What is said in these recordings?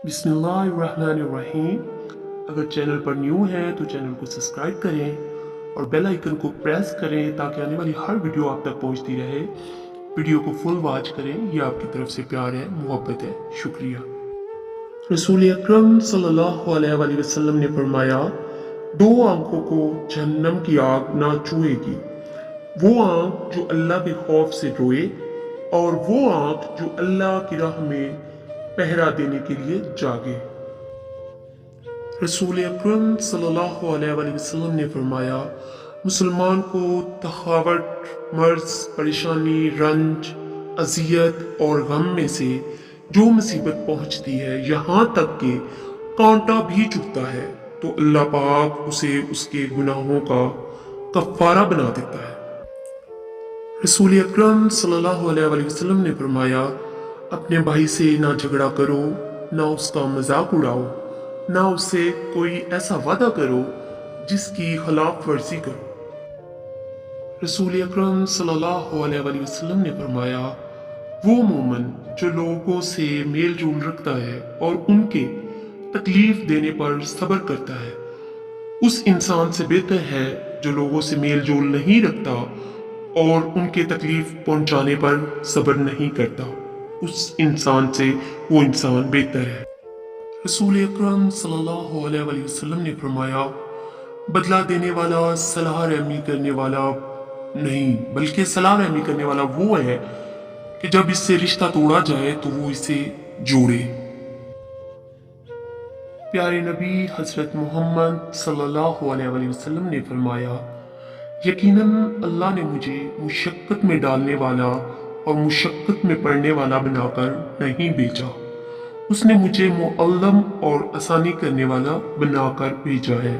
बिस्मिल्लाहिर्रहमानिर्रहीम। अगर चैनल पर न्यू हैं तो चैनल को सब्सक्राइब करें और बेल आइकन को प्रेस करें ताकि आने वाली हर वीडियो आप तक पहुंचती रहे। वीडियो को फुल वॉच करें, यह आपकी तरफ से प्यार है, मोहब्बत है, शुक्रिया। रसूल अकरम सल्लल्लाहु अलैहि वसल्लम ने फरमाया, दो आंखों को जहन्नम की आग ना छुएगी, वो आंख जो अल्लाह के खौफ से रोए और वो आंख जो अल्लाह की राह में पहरा देने के लिए जागे। रसूल अकरम सल्लल्लाहु अलैहि वसल्लम ने फरमाया, मुसलमान को थकावट, मर्ज, परेशानी, रंज, अजियत और गम में से जो मुसीबत पहुंचती है, यहाँ तक कि कांटा भी चुभता है, तो अल्लाह पाक उसे उसके गुनाहों का कफ़ारा बना देता है। रसूल अकरम सल्लल्लाहु अलैहि वसल्लम ने फरमाया, अपने भाई से ना झगड़ा करो, ना उसका मजाक उड़ाओ, ना उससे कोई ऐसा वादा करो जिसकी खिलाफ वर्जी करो। रसूल अकरम सल्लल्लाहु अलैहि वसल्लम ने फरमाया, वो मोमिन जो लोगों से मेल जोल रखता है और उनके तकलीफ देने पर सब्र करता है, उस इंसान से बेहतर है जो लोगों से मेल जोल नहीं रखता और उनके तकलीफ पहुंचाने पर सब्र नहीं करता। उस इंसान से वो इंसान बेहतर है। रसूल अकरम सल्लल्लाहु अलैहि वसल्लम ने फरमाया, बदला देने वाला सलाह रहमी करने वाला नहीं, बल्कि सलाह रहमी करने वाला वो है कि जब इससे रिश्ता तोड़ा जाए तो वो इसे जोड़े। प्यारे नबी हजरत मोहम्मद सल्लल्लाहु अलैहि वसल्लम ने फरमाया, यकीनन अल्लाह ने मुझे मुशक्कत में डालने वाला और मुशक्कत में पड़ने वाला बनाकर नहीं भेजा, उसने मुझे मुअल्लम और आसानी करने वाला बनाकर भेजा है।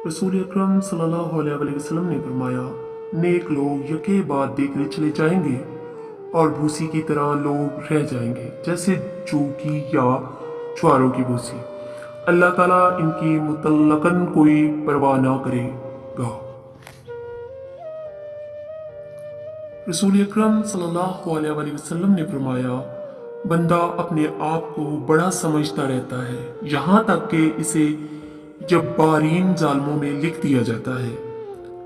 रसूल अकरम सल्लल्लाहु अलैहि वसल्लम ने फरमाया, नेक लोग यके बाद देखने चले जाएंगे और भूसी की तरह लोग रह जाएंगे, जैसे जौ की या ज्वारों की भूसी। अल्लाह ताला इनकी मुतल्लकन कोई परवाह ना करेगा। रसूल अकरम सल्लल्लाहु अलैहि वसल्लम ने फरमाया, बंदा अपने आप को बड़ा समझता रहता है, यहाँ तक कि इसे जब्बारीन जालिमों में लिख दिया जाता है,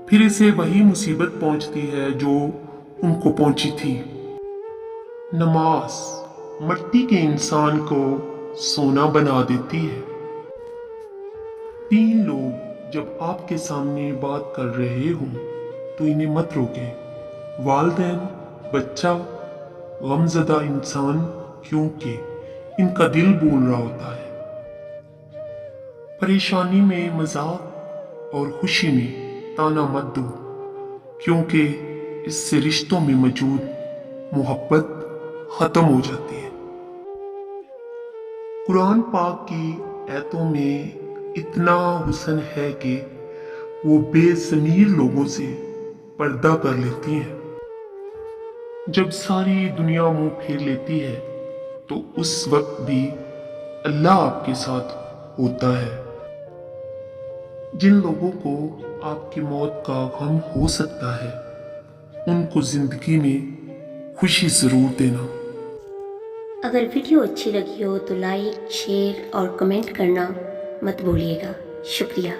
फिर इसे वही मुसीबत पहुंचती है जो उनको पहुंची थी। नमाज मिट्टी के इंसान को सोना बना देती है। 3 लोग जब आपके सामने बात कर रहे हों तो इन्हें मत रोकें, वालिदैन, बच्चा, गमज़दा इंसान, क्योंकि इनका दिल बोल रहा होता है। परेशानी में मजाक और खुशी में ताना मत दो, क्योंकि इससे रिश्तों में मौजूद मोहब्बत खत्म हो जाती है। कुरान पाक की आयतों में इतना हुस्न है कि वो बेज़मीर लोगों से पर्दा कर लेती हैं। जब सारी दुनिया मुंह फेर लेती है तो उस वक्त भी अल्लाह आपके साथ होता है। जिन लोगों को आपकी मौत का गम हो सकता है, उनको जिंदगी में खुशी जरूर देना। अगर वीडियो अच्छी लगी हो तो लाइक, शेयर और कमेंट करना मत भूलिएगा। शुक्रिया।